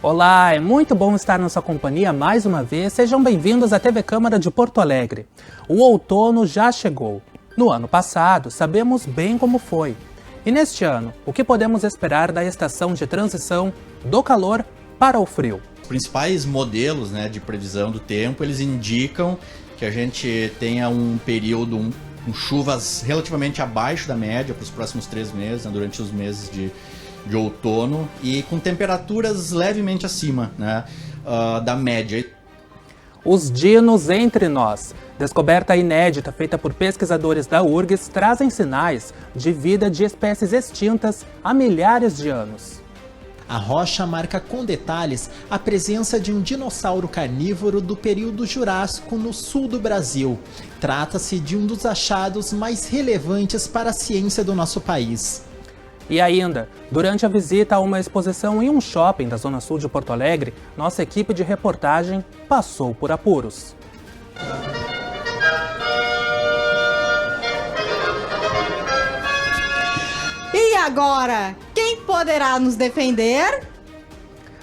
Olá, é muito bom estar na sua companhia mais uma vez. Sejam bem-vindos à TV Câmara de Porto Alegre. O outono já chegou. No ano passado, sabemos bem como foi. E neste ano, o que podemos esperar da estação de transição do calor para o frio? Os principais modelos, de previsão do tempo, eles indicam que a gente tenha um período com chuvas relativamente abaixo da média para os próximos 3 meses, durante os meses de outono, e com temperaturas levemente acima da média. Os dinos entre nós. Descoberta inédita feita por pesquisadores da URGS trazem sinais de vida de espécies extintas há milhares de anos. A rocha marca com detalhes a presença de um dinossauro carnívoro do período Jurássico no sul do Brasil. Trata-se de um dos achados mais relevantes para a ciência do nosso país. E ainda, durante a visita a uma exposição em um shopping da Zona Sul de Porto Alegre, nossa equipe de reportagem passou por apuros. E agora, quem poderá nos defender?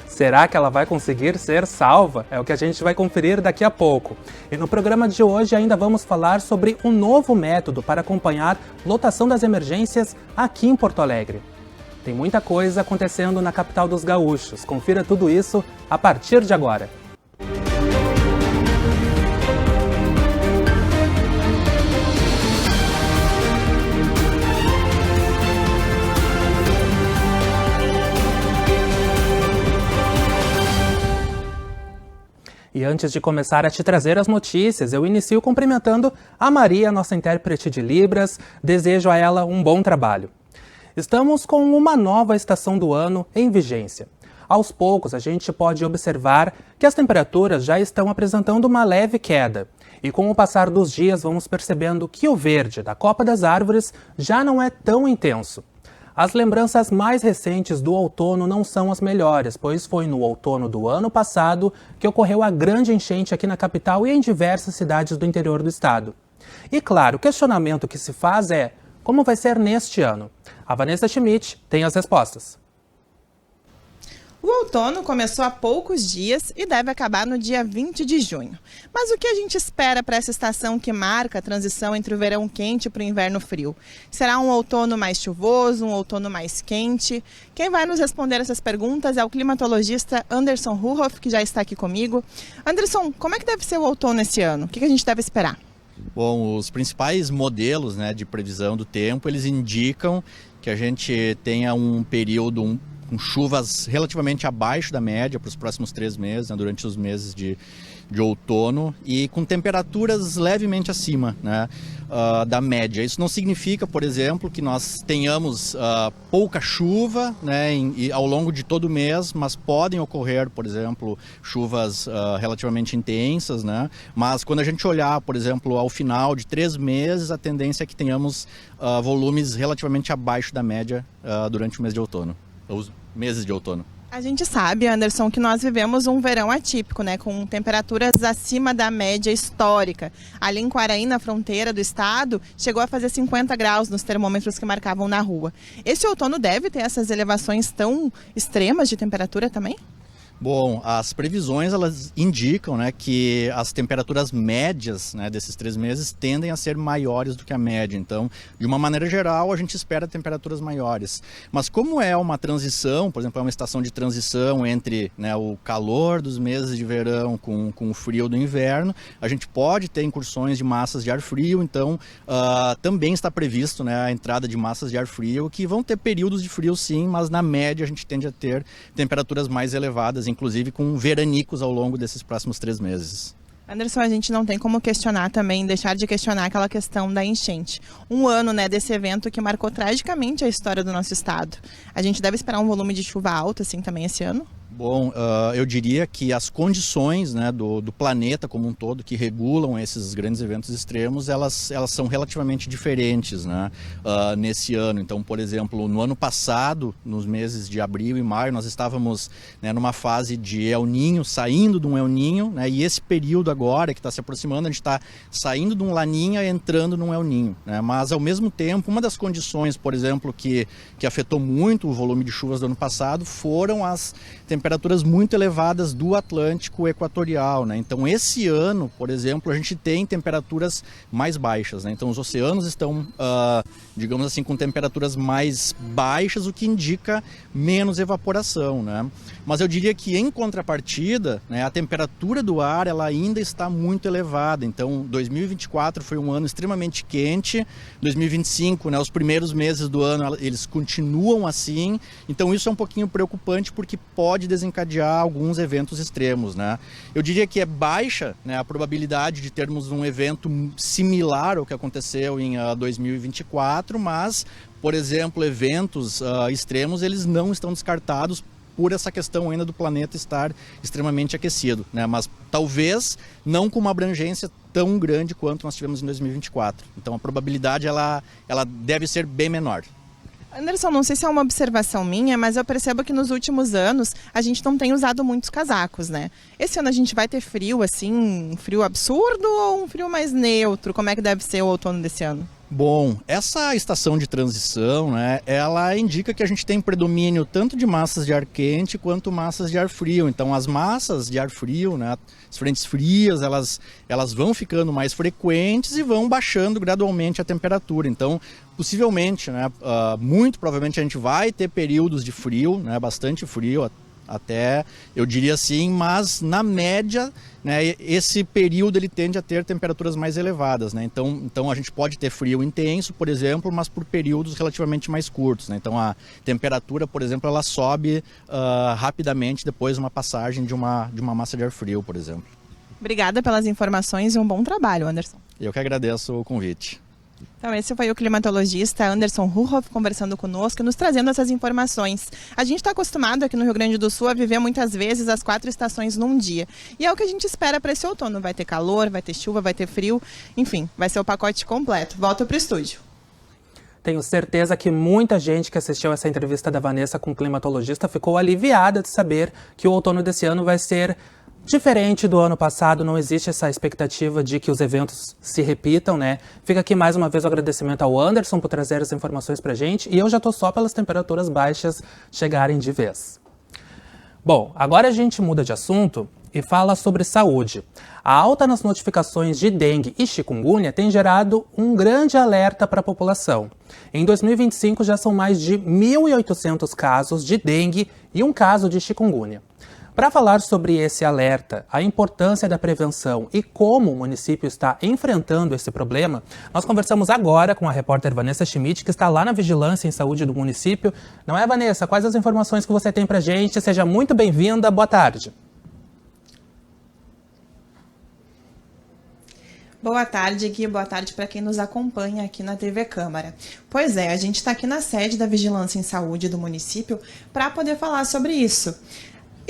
Será que ela vai conseguir ser salva? É o que a gente vai conferir daqui a pouco. E no programa de hoje ainda vamos falar sobre um novo método para acompanhar lotação das emergências aqui em Porto Alegre. Tem muita coisa acontecendo na capital dos gaúchos. Confira tudo isso a partir de agora. E antes de começar a te trazer as notícias, eu inicio cumprimentando a Maria, nossa intérprete de Libras. Desejo a ela um bom trabalho. Estamos com uma nova estação do ano em vigência. Aos poucos, a gente pode observar que as temperaturas já estão apresentando uma leve queda. E com o passar dos dias, vamos percebendo que o verde da copa das árvores já não é tão intenso. As lembranças mais recentes do outono não são as melhores, pois foi no outono do ano passado que ocorreu a grande enchente aqui na capital e em diversas cidades do interior do estado. E claro, o questionamento que se faz é: como vai ser neste ano? A Vanessa Schmidt tem as respostas. O outono começou há poucos dias e deve acabar no dia 20 de junho. Mas o que a gente espera para essa estação que marca a transição entre o verão quente para o inverno frio? Será um outono mais chuvoso, um outono mais quente? Quem vai nos responder essas perguntas é o climatologista Anderson Ruhoff, que já está aqui comigo. Anderson, como é que deve ser o outono esse ano? O que a gente deve esperar? Bom, os principais modelos de previsão do tempo, eles indicam que a gente tenha um período com chuvas relativamente abaixo da média para os próximos 3 meses, durante os meses de outono, e com temperaturas levemente acima da média. Isso não significa, por exemplo, que nós tenhamos pouca chuva ao longo de todo o mês, mas podem ocorrer, por exemplo, chuvas relativamente intensas, mas quando a gente olhar, por exemplo, ao final de 3 meses, a tendência é que tenhamos volumes relativamente abaixo da média durante o mês de outono. Os meses de outono. A gente sabe, Anderson, que nós vivemos um verão atípico, com temperaturas acima da média histórica. Ali em Quaraí, na fronteira do estado, chegou a fazer 50 graus nos termômetros que marcavam na rua. Esse outono deve ter essas elevações tão extremas de temperatura também? Bom, as previsões elas indicam que as temperaturas médias desses 3 meses tendem a ser maiores do que a média. Então, de uma maneira geral, a gente espera temperaturas maiores. Mas como é uma transição, por exemplo, é uma estação de transição entre o calor dos meses de verão com o frio do inverno, a gente pode ter incursões de massas de ar frio. Então, também está previsto a entrada de massas de ar frio, que vão ter períodos de frio sim, mas na média a gente tende a ter temperaturas mais elevadas, inclusive com veranicos ao longo desses próximos 3 meses. Anderson, a gente não tem como questionar também, deixar de questionar aquela questão da enchente. Um ano desse evento que marcou tragicamente a história do nosso estado. A gente deve esperar um volume de chuva alto assim também esse ano? Bom, eu diria que as condições do planeta como um todo que regulam esses grandes eventos extremos, elas são relativamente diferentes nesse ano. Então, por exemplo, no ano passado, nos meses de abril e maio, nós estávamos numa fase de El Niño, saindo de um El Niño, e esse período agora que está se aproximando, a gente está saindo de um Laninha e entrando num El Niño. Mas, ao mesmo tempo, uma das condições, por exemplo, que afetou muito o volume de chuvas do ano passado foram as temperaturas temperaturas muito elevadas do Atlântico Equatorial, né? Então esse ano, por exemplo, a gente tem temperaturas mais baixas, né? Então os oceanos estão, digamos assim, com temperaturas mais baixas, o que indica menos evaporação, né? Mas eu diria que em contrapartida, né, a temperatura do ar ela ainda está muito elevada. Então 2024 foi um ano extremamente quente, 2025, né, os primeiros meses do ano eles continuam assim. Então isso é um pouquinho preocupante porque pode desencadear alguns eventos extremos, né? Eu diria que é baixa, né, a probabilidade de termos um evento similar ao que aconteceu em 2024, mas, por exemplo, eventos extremos eles não estão descartados por essa questão ainda do planeta estar extremamente aquecido, né? Mas talvez não com uma abrangência tão grande quanto nós tivemos em 2024. Então a probabilidade ela deve ser bem menor. Anderson, não sei se é uma observação minha, mas eu percebo que nos últimos anos a gente não tem usado muitos casacos, né? Esse ano a gente vai ter frio, assim, um frio absurdo ou um frio mais neutro? Como é que deve ser o outono desse ano? Bom, essa estação de transição, né, ela indica que a gente tem predomínio tanto de massas de ar quente quanto massas de ar frio. Então as massas de ar frio, né, as frentes frias, elas vão ficando mais frequentes e vão baixando gradualmente a temperatura. Então, possivelmente, né, muito provavelmente a gente vai ter períodos de frio, né, bastante frio, até eu diria assim, mas na média, né, esse período ele tende a ter temperaturas mais elevadas, né? Então a gente pode ter frio intenso, por exemplo, mas por períodos relativamente mais curtos, né? Então a temperatura, por exemplo, ela sobe rapidamente depois de uma passagem de uma massa de ar frio, por exemplo. Obrigada pelas informações e um bom trabalho, Anderson. Eu que agradeço o convite. Então esse foi o climatologista Anderson Ruhoff conversando conosco, nos trazendo essas informações. A gente está acostumado aqui no Rio Grande do Sul a viver muitas vezes as 4 estações num dia. E é o que a gente espera para esse outono. Vai ter calor, vai ter chuva, vai ter frio, enfim, vai ser o pacote completo. Volto para o estúdio. Tenho certeza que muita gente que assistiu essa entrevista da Vanessa com o climatologista ficou aliviada de saber que o outono desse ano vai ser diferente do ano passado. Não existe essa expectativa de que os eventos se repitam, né? Fica aqui mais uma vez o agradecimento ao Anderson por trazer as informações pra gente, e eu já tô só pelas temperaturas baixas chegarem de vez. Bom, agora a gente muda de assunto e fala sobre saúde. A alta nas notificações de dengue e chikungunya tem gerado um grande alerta para a população. Em 2025 já são mais de 1.800 casos de dengue e um caso de chikungunya. Para falar sobre esse alerta, a importância da prevenção e como o município está enfrentando esse problema, nós conversamos agora com a repórter Vanessa Schmidt, que está lá na Vigilância em Saúde do município. Não é, Vanessa? Quais as informações que você tem para a gente? Seja muito bem-vinda. Boa tarde. Boa tarde, Gui. Boa tarde para quem nos acompanha aqui na TV Câmara. Pois é, a gente está aqui na sede da Vigilância em Saúde do município para poder falar sobre isso.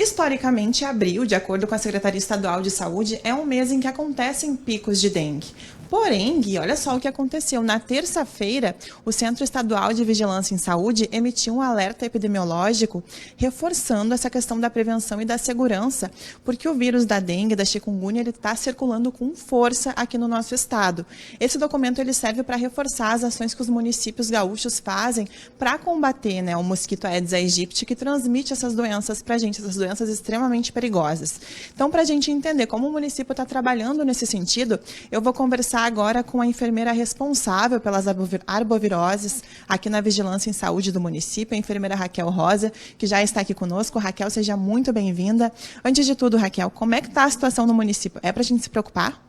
Historicamente, abril, de acordo com a Secretaria Estadual de Saúde, é um mês em que acontecem picos de dengue. Porém, Gui, olha só o que aconteceu. Na terça-feira, o Centro Estadual de Vigilância em Saúde emitiu um alerta epidemiológico reforçando essa questão da prevenção e da segurança, porque o vírus da dengue, da chikungunya, ele está circulando com força aqui no nosso estado. Esse documento ele serve para reforçar as ações que os municípios gaúchos fazem para combater, né, o mosquito Aedes aegypti, que transmite essas doenças para a gente, essas doenças extremamente perigosas. Então, para a gente entender como o município está trabalhando nesse sentido, eu vou conversar agora com a enfermeira responsável pelas arboviroses aqui na Vigilância em Saúde do município, a enfermeira Raquel Rosa, que já está aqui conosco. Raquel, seja muito bem-vinda. Antes de tudo, Raquel, como é que está a situação no município? É para a gente se preocupar?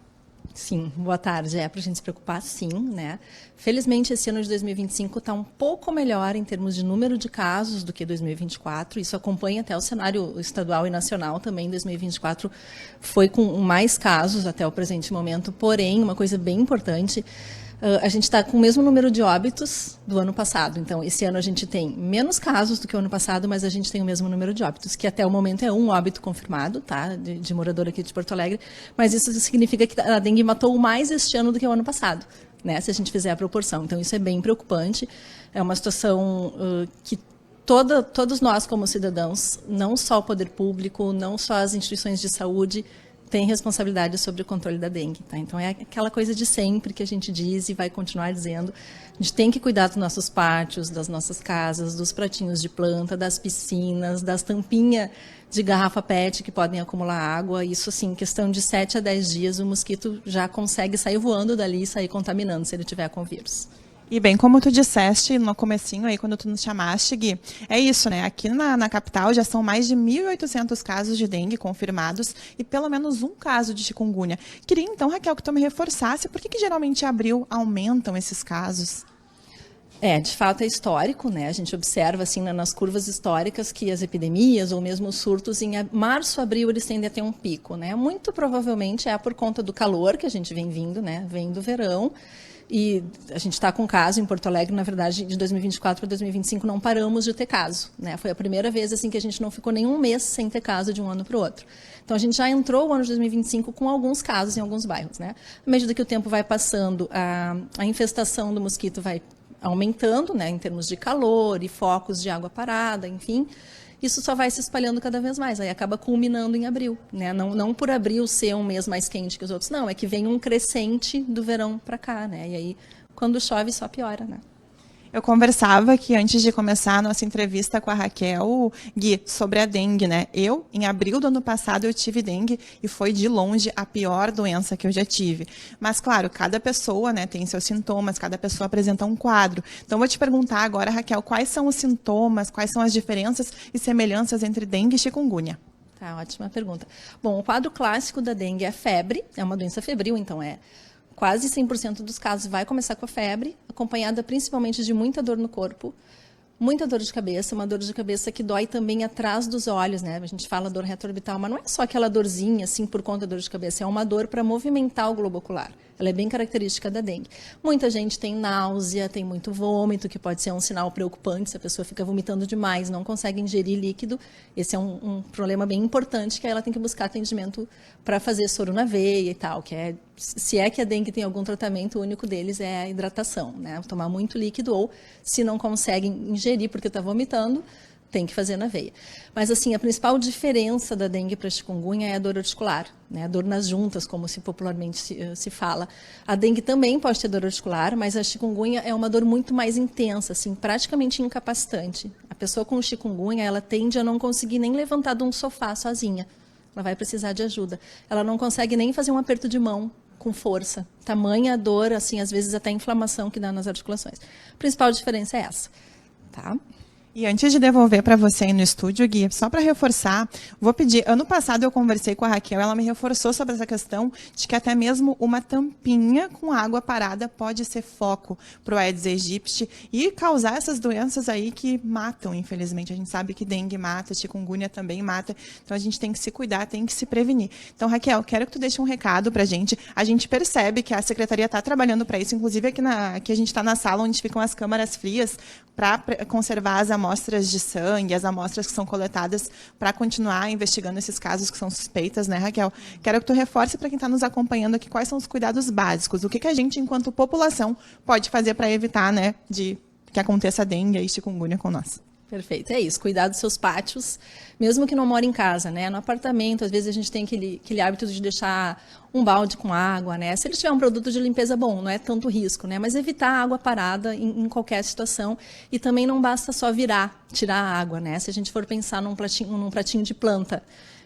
Sim, boa tarde. É para a gente se preocupar, sim, né? Felizmente, esse ano de 2025 está um pouco melhor em termos de número de casos do que 2024. Isso acompanha até o cenário estadual e nacional também. 2024 foi com mais casos até o presente momento. Porém, uma coisa bem importante, a gente está com o mesmo número de óbitos do ano passado. Então, esse ano a gente tem menos casos do que o ano passado, mas a gente tem o mesmo número de óbitos, que até o momento é um óbito confirmado, tá, de morador aqui de Porto Alegre. Mas isso significa que a dengue matou mais este ano do que o ano passado, né, se a gente fizer a proporção. Então, isso é bem preocupante. É uma situação que todos nós, como cidadãos, não só o poder público, não só as instituições de saúde, tem responsabilidade sobre o controle da dengue, tá? Então é aquela coisa de sempre que a gente diz e vai continuar dizendo. A gente tem que cuidar dos nossos pátios, das nossas casas, dos pratinhos de planta, das piscinas, das tampinhas de garrafa PET que podem acumular água. Isso, assim, questão de 7 a 10 dias, o mosquito já consegue sair voando dali e sair contaminando se ele tiver com vírus. E bem como tu disseste no comecinho aí, quando tu nos chamaste, Gui, é isso, né? Aqui na capital já são mais de 1.800 casos de dengue confirmados e pelo menos um caso de chikungunya. Queria então, Raquel, que tu me reforçasse, por que geralmente em abril aumentam esses casos? De fato é histórico, né? A gente observa assim nas curvas históricas que as epidemias ou mesmo os surtos em março, abril eles tendem a ter um pico, né? Muito provavelmente é por conta do calor que a gente vem vindo, né? Vem do verão. E a gente está com caso em Porto Alegre, na verdade, de 2024 para 2025 não paramos de ter caso, né? Foi a primeira vez assim que a gente não ficou nenhum mês sem ter caso de um ano para o outro. Então a gente já entrou o ano de 2025 com alguns casos em alguns bairros, né? À medida que o tempo vai passando, a infestação do mosquito vai aumentando, né, em termos de calor e focos de água parada, enfim. Isso só vai se espalhando cada vez mais, aí acaba culminando em abril, né? Não por abril ser um mês mais quente que os outros, não, é que vem um crescente do verão para cá, né? E aí, quando chove, só piora, né? Eu conversava aqui antes de começar a nossa entrevista com a Raquel, Gui, sobre a dengue, né? Em abril do ano passado, eu tive dengue e foi, de longe, a pior doença que eu já tive. Mas, claro, cada pessoa, né, tem seus sintomas, cada pessoa apresenta um quadro. Então, eu vou te perguntar agora, Raquel, quais são os sintomas, quais são as diferenças e semelhanças entre dengue e chikungunya? Tá, ótima pergunta. Bom, o quadro clássico da dengue é febre, é uma doença febril, então quase 100% dos casos vai começar com a febre, acompanhada principalmente de muita dor no corpo, muita dor de cabeça, uma dor de cabeça que dói também atrás dos olhos, né? A gente fala dor retroorbital, mas não é só aquela dorzinha, assim, por conta da dor de cabeça, é uma dor para movimentar o globo ocular. Ela é bem característica da dengue. Muita gente tem náusea, tem muito vômito, que pode ser um sinal preocupante, se a pessoa fica vomitando demais, não consegue ingerir líquido. Esse é um problema bem importante, que aí ela tem que buscar atendimento para fazer soro na veia e tal, se é que a dengue tem algum tratamento, o único deles é a hidratação, né? Tomar muito líquido, ou se não consegue ingerir porque está vomitando, tem que fazer na veia. Mas, assim, a principal diferença da dengue para a chikungunya é a dor articular, né? A dor nas juntas, como popularmente se fala. A dengue também pode ter dor articular, mas a chikungunya é uma dor muito mais intensa, assim, praticamente incapacitante. A pessoa com chikungunya, ela tende a não conseguir nem levantar de um sofá sozinha. Ela vai precisar de ajuda. Ela não consegue nem fazer um aperto de mão com força. Tamanha dor, assim, às vezes até inflamação que dá nas articulações. A principal diferença é essa, tá? E antes de devolver para você aí no estúdio, Gui, só para reforçar, vou pedir, ano passado eu conversei com a Raquel, ela me reforçou sobre essa questão de que até mesmo uma tampinha com água parada pode ser foco para o Aedes aegypti e causar essas doenças aí que matam, infelizmente. A gente sabe que dengue mata, chikungunya também mata, então a gente tem que se cuidar, tem que se prevenir. Então, Raquel, quero que tu deixe um recado para a gente percebe que a Secretaria está trabalhando para isso, inclusive aqui a gente está na sala onde ficam as câmaras frias para conservar as amostras de sangue, as amostras que são coletadas para continuar investigando esses casos que são suspeitas, né, Raquel? Quero que tu reforce para quem está nos acompanhando aqui quais são os cuidados básicos, o que a gente, enquanto população, pode fazer para evitar, né, de que aconteça dengue e chikungunya com nós. Perfeito, é isso, cuidar dos seus pátios, mesmo que não mora em casa, né? No apartamento, às vezes a gente tem aquele hábito de deixar um balde com água, né? Se ele tiver um produto de limpeza bom, não é tanto risco, né? Mas evitar água parada em qualquer situação, e também não basta só tirar a água, né? Se a gente for pensar num pratinho de planta,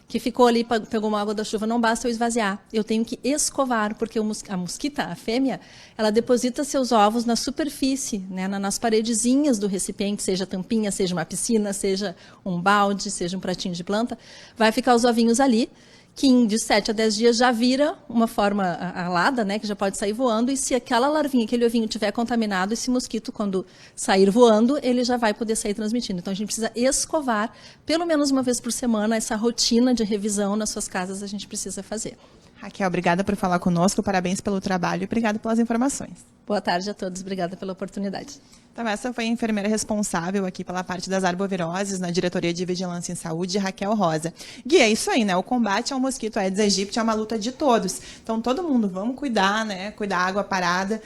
que ficou ali, pegou uma água da chuva, não basta eu esvaziar. Eu tenho que escovar, porque a mosquita, a fêmea, ela deposita seus ovos na superfície, né, nas paredezinhas do recipiente, seja tampinha, seja uma piscina, seja um balde, seja um pratinho de planta. Vai ficar os ovinhos ali, que de 7 a 10 dias já vira uma forma alada, né, que já pode sair voando, e se aquela larvinha, aquele ovinho estiver contaminado, esse mosquito, quando sair voando, ele já vai poder sair transmitindo. Então, a gente precisa escovar, pelo menos uma vez por semana, essa rotina de revisão nas suas casas a gente precisa fazer. Raquel, obrigada por falar conosco, parabéns pelo trabalho e obrigada pelas informações. Boa tarde a todos, obrigada pela oportunidade. Então, essa foi a enfermeira responsável aqui pela parte das arboviroses na Diretoria de Vigilância em Saúde, Raquel Rosa. Gui, é isso aí, né? O combate ao mosquito Aedes aegypti é uma luta de todos. Então, todo mundo, vamos cuidar, né? Cuidar da água parada,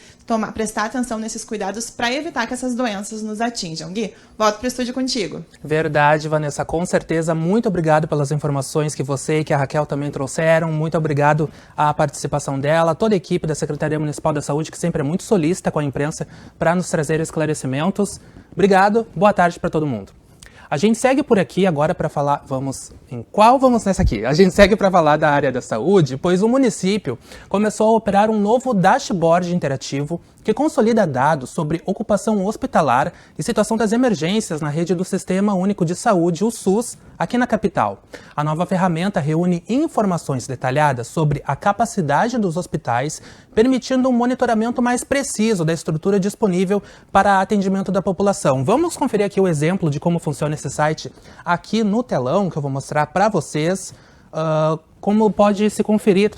prestar atenção nesses cuidados para evitar que essas doenças nos atinjam. Gui, volto para o estúdio contigo. Verdade, Vanessa, com certeza. Muito obrigado pelas informações que você e que a Raquel também trouxeram. Muito obrigado à participação dela, toda a equipe da Secretaria Municipal da Saúde, que sempre é muito solícita com a imprensa para nos trazer esclarecimentos. Obrigado, boa tarde para todo mundo. A gente segue por aqui agora para falar, vamos nessa aqui? A gente segue para falar da área da saúde, pois o município começou a operar um novo dashboard interativo que consolida dados sobre ocupação hospitalar e situação das emergências na rede do Sistema Único de Saúde, o SUS, aqui na capital. A nova ferramenta reúne informações detalhadas sobre a capacidade dos hospitais, permitindo um monitoramento mais preciso da estrutura disponível para atendimento da população. Vamos conferir aqui o exemplo de como funciona esse site aqui no telão, que eu vou mostrar para vocês. Como pode se conferir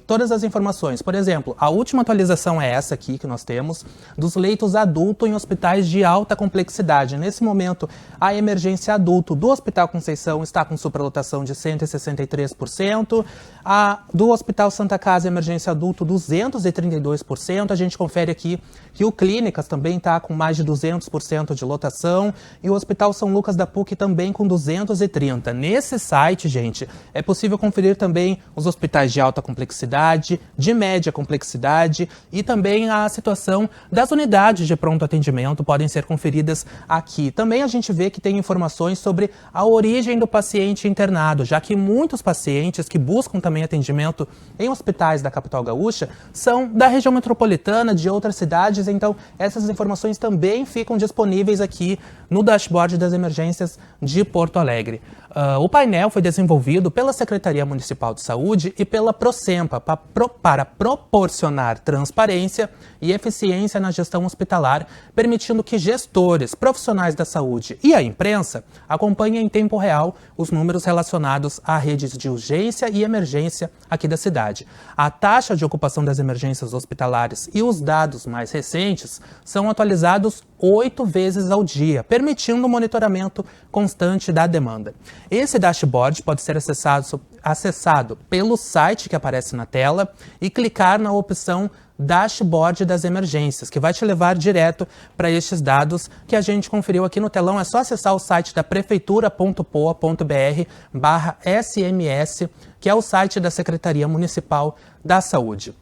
todas as informações. Por exemplo, a última atualização é essa aqui que nós temos, dos leitos adulto em hospitais de alta complexidade. Nesse momento, a emergência adulto do Hospital Conceição está com superlotação de 163%, a do Hospital Santa Casa, emergência adulto, 232%. A gente confere aqui que o Clínicas também está com mais de 200% de lotação e o Hospital São Lucas da PUC também com 230%. Nesse site, gente, é possível conferir também os hospitais de alta complexidade, de média complexidade e também a situação das unidades de pronto atendimento podem ser conferidas aqui. Também a gente vê que tem informações sobre a origem do paciente internado, já que muitos pacientes que buscam também atendimento em hospitais da capital gaúcha são da região metropolitana, de outras cidades, então essas informações também ficam disponíveis aqui no dashboard das emergências de Porto Alegre. O painel foi desenvolvido pela Secretaria Municipal de Saúde e pela Procempa para proporcionar transparência e eficiência na gestão hospitalar, permitindo que gestores, profissionais da saúde e a imprensa acompanhem em tempo real os números relacionados a redes de urgência e emergência aqui da cidade. A taxa de ocupação das emergências hospitalares e os dados mais recentes são atualizados 8 vezes ao dia, permitindo o monitoramento constante da demanda. Esse dashboard pode ser acessado pelo site que aparece na tela e clicar na opção Dashboard das Emergências, que vai te levar direto para estes dados que a gente conferiu aqui no telão. É só acessar o site da prefeitura.poa.br/SMS, que é o site da Secretaria Municipal da Saúde.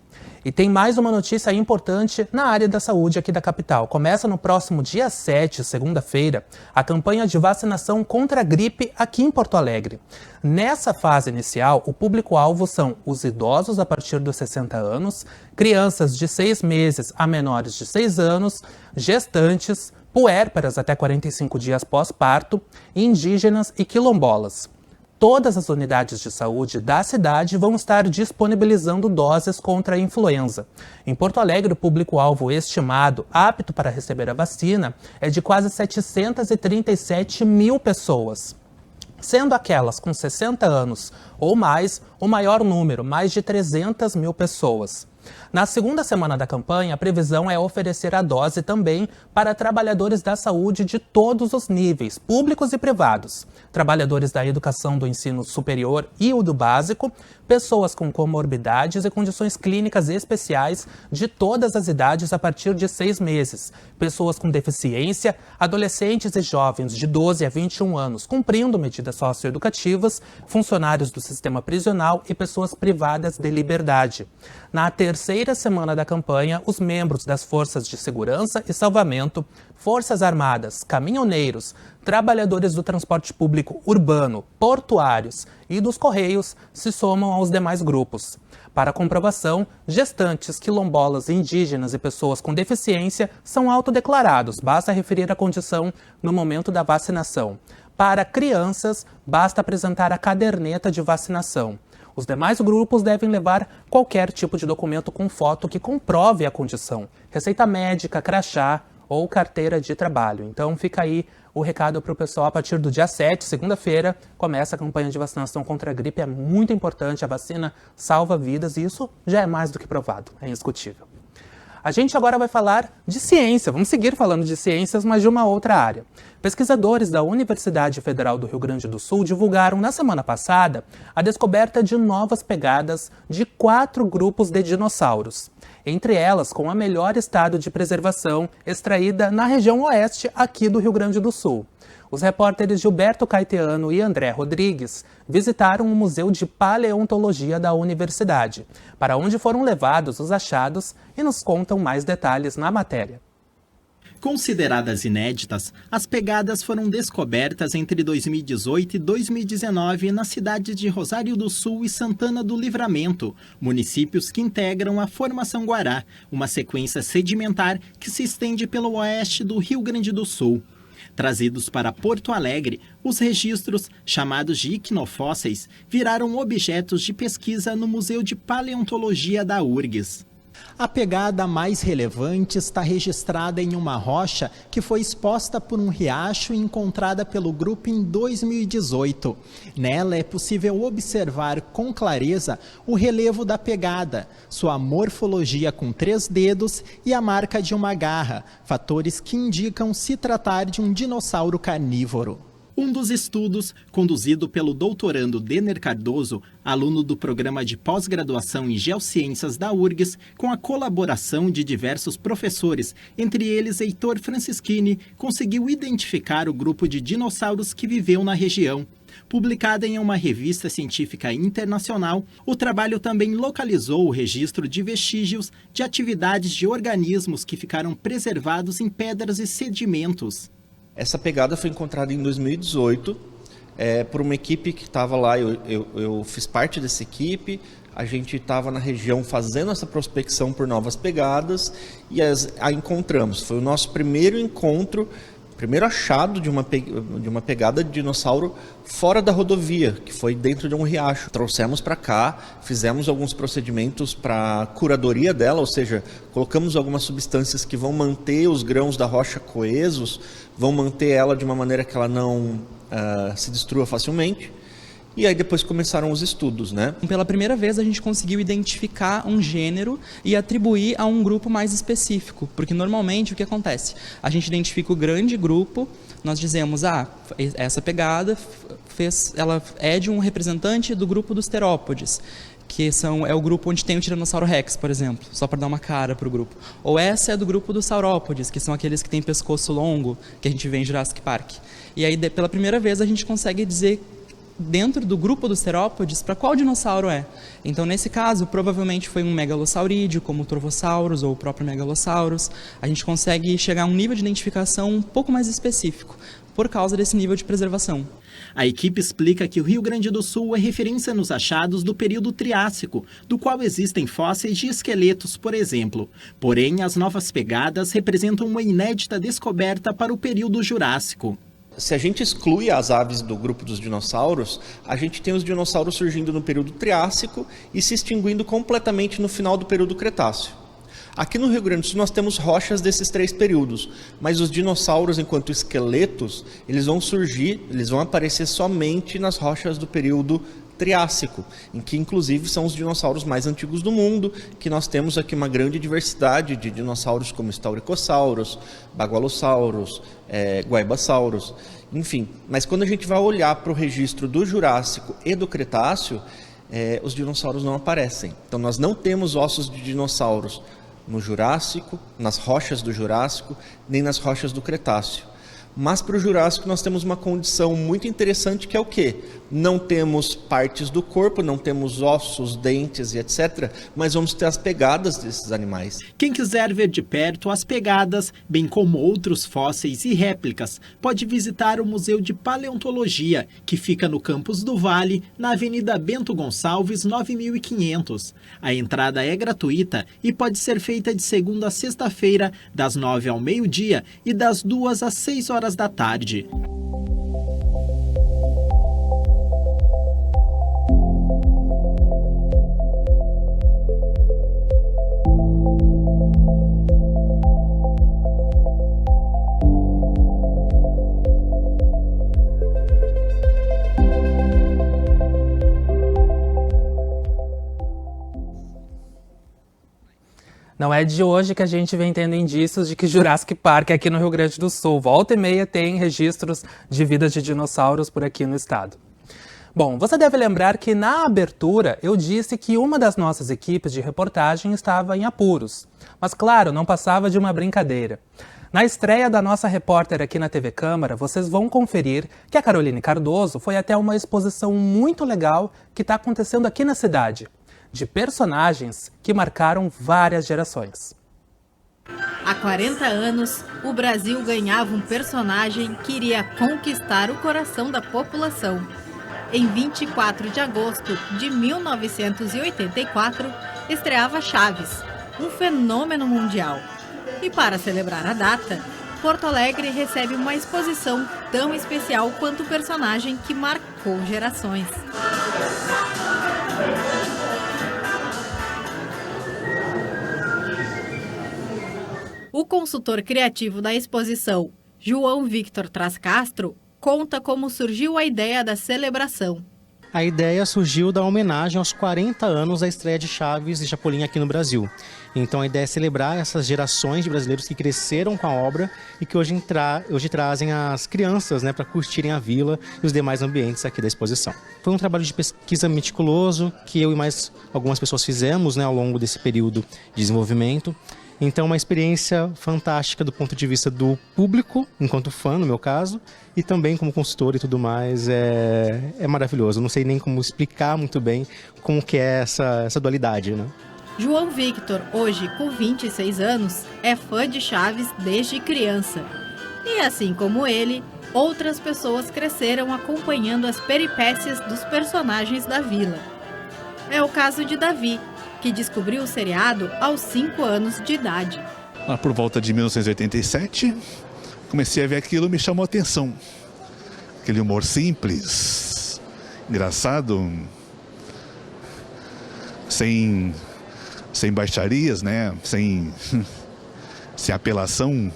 E tem mais uma notícia importante na área da saúde aqui da capital. Começa no próximo dia 7, segunda-feira, a campanha de vacinação contra a gripe aqui em Porto Alegre. Nessa fase inicial, o público-alvo são os idosos a partir dos 60 anos, crianças de 6 meses a menores de 6 anos, gestantes, puérperas até 45 dias pós-parto, indígenas e quilombolas. Todas as unidades de saúde da cidade vão estar disponibilizando doses contra a influenza. Em Porto Alegre, o público-alvo estimado apto para receber a vacina é de quase 737 mil pessoas, sendo aquelas com 60 anos ou mais o maior número, mais de 300 mil pessoas. Na segunda semana da campanha, a previsão é oferecer a dose também para trabalhadores da saúde de todos os níveis, públicos e privados, trabalhadores da educação do ensino superior e o do básico, pessoas com comorbidades e condições clínicas especiais de todas as idades a partir de 6 meses, pessoas com deficiência, adolescentes e jovens de 12 a 21 anos, cumprindo medidas socioeducativas, funcionários do sistema prisional e pessoas privadas de liberdade. Na terceira semana da campanha, os membros das Forças de Segurança e Salvamento, Forças Armadas, caminhoneiros, trabalhadores do transporte público urbano, portuários e dos Correios se somam aos demais grupos. Para comprovação, gestantes, quilombolas, indígenas e pessoas com deficiência são autodeclarados, basta referir a condição no momento da vacinação. Para crianças, basta apresentar a caderneta de vacinação. Os demais grupos devem levar qualquer tipo de documento com foto que comprove a condição, receita médica, crachá ou carteira de trabalho. Então fica aí o recado para o pessoal: a partir do dia 7, segunda-feira, começa a campanha de vacinação contra a gripe. É muito importante, a vacina salva vidas e isso já é mais do que provado, é indiscutível. A gente agora vai falar de ciência, vamos seguir falando de ciências, mas de uma outra área. Pesquisadores da Universidade Federal do Rio Grande do Sul divulgaram na semana passada a descoberta de novas pegadas de 4 grupos de dinossauros, entre elas com a melhor estado de preservação extraída na região oeste aqui do Rio Grande do Sul. Os repórteres Gilberto Caetano e André Rodrigues visitaram o Museu de Paleontologia da Universidade, para onde foram levados os achados, e nos contam mais detalhes na matéria. Consideradas inéditas, as pegadas foram descobertas entre 2018 e 2019 na cidade de Rosário do Sul e Santana do Livramento, municípios que integram a Formação Guará, uma sequência sedimentar que se estende pelo oeste do Rio Grande do Sul. Trazidos para Porto Alegre, os registros, chamados de icnofósseis, viraram objetos de pesquisa no Museu de Paleontologia da URGS. A pegada mais relevante está registrada em uma rocha que foi exposta por um riacho e encontrada pelo grupo em 2018. Nela é possível observar com clareza o relevo da pegada, sua morfologia com 3 dedos e a marca de uma garra, fatores que indicam se tratar de um dinossauro carnívoro. Um dos estudos, conduzido pelo doutorando Denner Cardoso, aluno do programa de pós-graduação em Geociências da URGS, com a colaboração de diversos professores, entre eles Heitor Francischini, conseguiu identificar o grupo de dinossauros que viveu na região. Publicada em uma revista científica internacional, o trabalho também localizou o registro de vestígios de atividades de organismos que ficaram preservados em pedras e sedimentos. Essa pegada foi encontrada em 2018 por uma equipe que estava lá, eu fiz parte dessa equipe, a gente estava na região fazendo essa prospecção por novas pegadas e a encontramos. Foi o nosso primeiro encontro, primeiro achado de uma pegada de dinossauro fora da rodovia, que foi dentro de um riacho. Trouxemos para cá, fizemos alguns procedimentos para curadoria dela, ou seja, colocamos algumas substâncias que vão manter os grãos da rocha coesos, vão manter ela de uma maneira que ela não se destrua facilmente. E aí depois começaram os estudos, né? Pela primeira vez a gente conseguiu identificar um gênero e atribuir a um grupo mais específico, porque normalmente o que acontece? A gente identifica o grande grupo, nós dizemos, essa pegada ela é de um representante do grupo dos terópodes, que é o grupo onde tem o Tiranossauro Rex, por exemplo, só para dar uma cara para o grupo. Ou essa é do grupo dos saurópodes, que são aqueles que têm pescoço longo, que a gente vê em Jurassic Park. E aí, pela primeira vez, a gente consegue dizer dentro do grupo dos terópodes para qual dinossauro é. Então, nesse caso, provavelmente foi um megalosaurídeo, como o Trovosaurus ou o próprio Megalosaurus. A gente consegue chegar a um nível de identificação um pouco mais específico, por causa desse nível de preservação. A equipe explica que o Rio Grande do Sul é referência nos achados do período Triássico, do qual existem fósseis de esqueletos, por exemplo. Porém, as novas pegadas representam uma inédita descoberta para o período Jurássico. Se a gente exclui as aves do grupo dos dinossauros, a gente tem os dinossauros surgindo no período Triássico e se extinguindo completamente no final do período Cretáceo. Aqui no Rio Grande do Sul nós temos rochas desses 3 períodos, mas os dinossauros, enquanto esqueletos, eles vão aparecer somente nas rochas do período Triássico, em que inclusive são os dinossauros mais antigos do mundo, que nós temos aqui uma grande diversidade de dinossauros como Staurikosaurus, Bagualosaurus, Guaibasaurus, enfim. Mas quando a gente vai olhar para o registro do Jurássico e do Cretáceo, os dinossauros não aparecem. Então nós não temos ossos de dinossauros no Jurássico, nas rochas do Jurássico, nem nas rochas do Cretáceo. Mas para o Jurássico nós temos uma condição muito interessante, que é o quê? Não temos partes do corpo, não temos ossos, dentes e etc., mas vamos ter as pegadas desses animais. Quem quiser ver de perto as pegadas, bem como outros fósseis e réplicas, pode visitar o Museu de Paleontologia, que fica no Campus do Vale, na Avenida Bento Gonçalves, 9500. A entrada é gratuita e pode ser feita de segunda a sexta-feira, das 9 ao meio-dia e das 2 às 6 horas da tarde. Não é de hoje que a gente vem tendo indícios de que Jurassic Park aqui no Rio Grande do Sul, volta e meia, tem registros de vidas de dinossauros por aqui no estado. Bom, você deve lembrar que na abertura eu disse que uma das nossas equipes de reportagem estava em apuros. Mas claro, não passava de uma brincadeira. Na estreia da nossa repórter aqui na TV Câmara, vocês vão conferir que a Caroline Cardoso foi até uma exposição muito legal que está acontecendo aqui na cidade, de personagens que marcaram várias gerações. Há 40 anos, o Brasil ganhava um personagem que iria conquistar o coração da população. Em 24 de agosto de 1984, estreava Chaves, um fenômeno mundial. E para celebrar a data, Porto Alegre recebe uma exposição tão especial quanto o personagem que marcou gerações. O consultor criativo da exposição, João Victor Traz Castro, conta como surgiu a ideia da celebração. A ideia surgiu da homenagem aos 40 anos da estreia de Chaves e Chapolin aqui no Brasil. Então a ideia é celebrar essas gerações de brasileiros que cresceram com a obra e que hoje trazem as crianças, né, para curtirem a vila e os demais ambientes aqui da exposição. Foi um trabalho de pesquisa meticuloso que eu e mais algumas pessoas fizemos, né, ao longo desse período de desenvolvimento. Então, uma experiência fantástica do ponto de vista do público, enquanto fã, no meu caso, e também como consultor e tudo mais, é maravilhoso. Eu não sei nem como explicar muito bem como que é essa dualidade, né? João Victor, hoje com 26 anos, é fã de Chaves desde criança. E assim como ele, outras pessoas cresceram acompanhando as peripécias dos personagens da vila. É o caso de Davi, que descobriu o seriado aos 5 anos de idade. Por volta de 1987, comecei a ver aquilo, me chamou a atenção. Aquele humor simples, engraçado, sem baixarias, né? Sem apelação.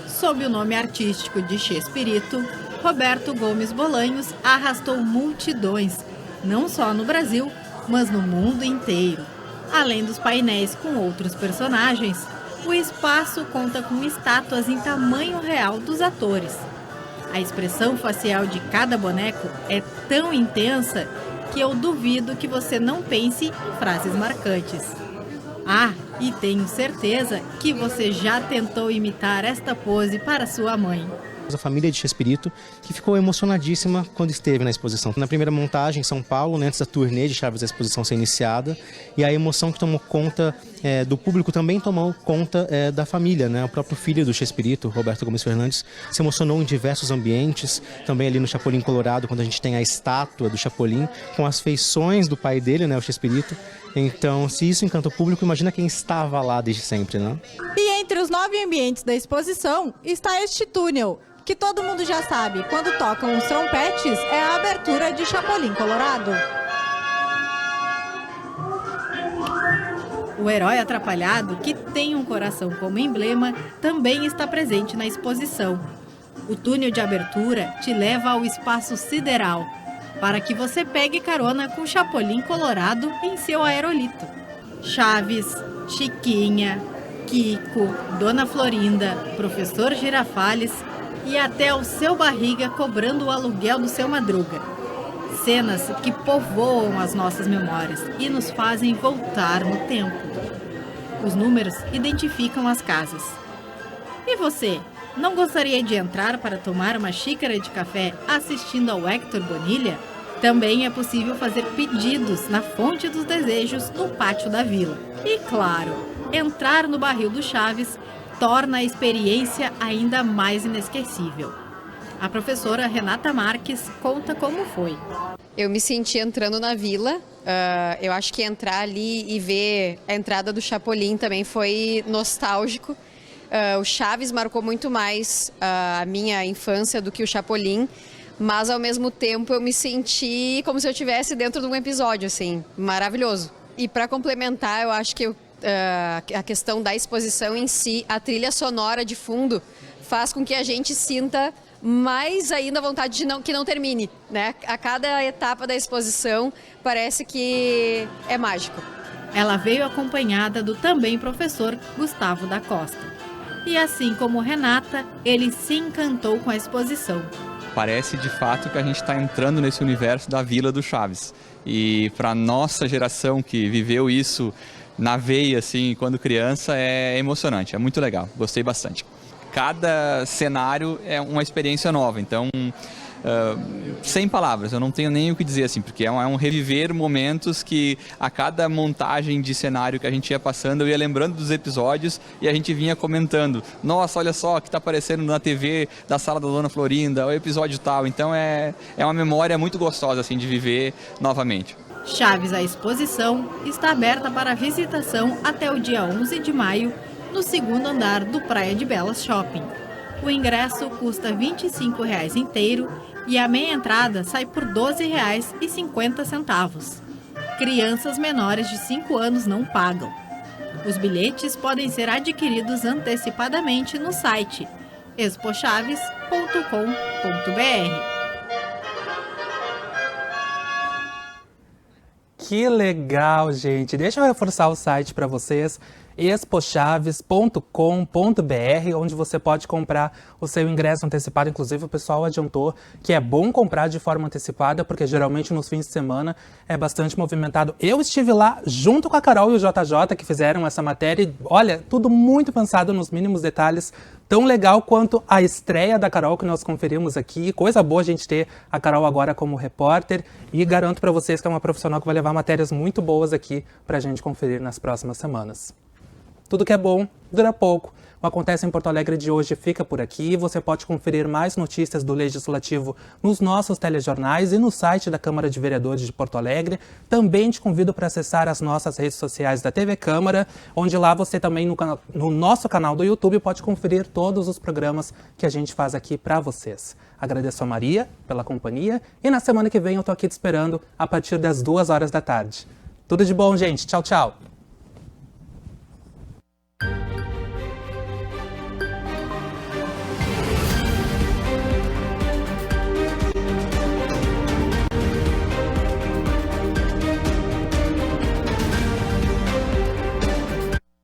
Sob o nome artístico de Chespirito, Roberto Gomes Bolanhos arrastou multidões, não só no Brasil, mas no mundo inteiro. Além dos painéis com outros personagens, o espaço conta com estátuas em tamanho real dos atores. A expressão facial de cada boneco é tão intensa que eu duvido que você não pense em frases marcantes. Ah, e tenho certeza que você já tentou imitar esta pose para sua mãe. A família de Chespirito, que ficou emocionadíssima quando esteve na exposição. Na primeira montagem em São Paulo, né, antes da turnê de Chaves da exposição ser iniciada, e a emoção que tomou conta do público também tomou conta da família, né? O próprio filho do Chespirito, Roberto Gomes Fernandes, se emocionou em diversos ambientes, também ali no Chapolin Colorado, quando a gente tem a estátua do Chapolin, com as feições do pai dele, né, o Chespirito. Então, se isso encanta o público, imagina quem estava lá desde sempre, né? E entre os 9 ambientes da exposição está este túnel, que todo mundo já sabe, quando tocam os trompetes, é a abertura de Chapolin Colorado. O herói atrapalhado, que tem um coração como emblema, também está presente na exposição. O túnel de abertura te leva ao espaço sideral, para que você pegue carona com Chapolin Colorado em seu aerolito. Chaves, Chiquinha, Kiko, Dona Florinda, Professor Girafales e até o Seu Barriga cobrando o aluguel do Seu Madruga. Cenas que povoam as nossas memórias e nos fazem voltar no tempo. Os números identificam as casas. E você, não gostaria de entrar para tomar uma xícara de café assistindo ao Hector Bonilha? Também é possível fazer pedidos na Fonte dos Desejos no pátio da vila. E claro, entrar no barril do Chaves torna a experiência ainda mais inesquecível. A professora Renata Marques conta como foi. Eu me senti entrando na vila, eu acho que entrar ali e ver a entrada do Chapolin também foi nostálgico. O Chaves marcou muito mais a minha infância do que o Chapolin, mas ao mesmo tempo eu me senti como se eu estivesse dentro de um episódio, assim, maravilhoso. E para complementar, eu acho que a questão da exposição em si, a trilha sonora de fundo faz com que a gente sinta mais ainda vontade de que não termine, né? A cada etapa da exposição parece que é mágico. Ela veio acompanhada do também professor Gustavo da Costa. E assim como Renata, ele se encantou com a exposição. Parece de fato que a gente está entrando nesse universo da Vila do Chaves. E para nossa geração que viveu isso na veia, assim, quando criança, é emocionante, é muito legal, gostei bastante. Cada cenário é uma experiência nova, então, sem palavras, eu não tenho nem o que dizer, assim, porque é um reviver momentos que a cada montagem de cenário que a gente ia passando, eu ia lembrando dos episódios e a gente vinha comentando, nossa, olha só o que está aparecendo na TV da Sala da Dona Florinda, o episódio tal, então é uma memória muito gostosa, assim, de viver novamente. Chaves, a exposição, está aberta para visitação até o dia 11 de maio, no segundo andar do Praia de Belas Shopping. O ingresso custa R$ 25,00 inteiro e a meia entrada sai por R$ 12,50. Crianças menores de 5 anos não pagam. Os bilhetes podem ser adquiridos antecipadamente no site expochaves.com.br. Que legal, gente! Deixa eu reforçar o site para vocês, expochaves.com.br, onde você pode comprar o seu ingresso antecipado. Inclusive, o pessoal adiantou que é bom comprar de forma antecipada, porque geralmente nos fins de semana é bastante movimentado. Eu estive lá junto com a Carol e o JJ, que fizeram essa matéria. E, olha, tudo muito pensado nos mínimos detalhes, tão legal quanto a estreia da Carol que nós conferimos aqui. Coisa boa a gente ter a Carol agora como repórter, e garanto para vocês que é uma profissional que vai levar matérias muito boas aqui para a gente conferir nas próximas semanas. Tudo que é bom dura pouco. O Acontece em Porto Alegre de hoje fica por aqui. Você pode conferir mais notícias do Legislativo nos nossos telejornais e no site da Câmara de Vereadores de Porto Alegre. Também te convido para acessar as nossas redes sociais da TV Câmara, onde lá você também no nosso canal do YouTube pode conferir todos os programas que a gente faz aqui para vocês. Agradeço a Maria pela companhia e na semana que vem eu tô aqui te esperando a partir das 14h. Tudo de bom, gente. Tchau, tchau.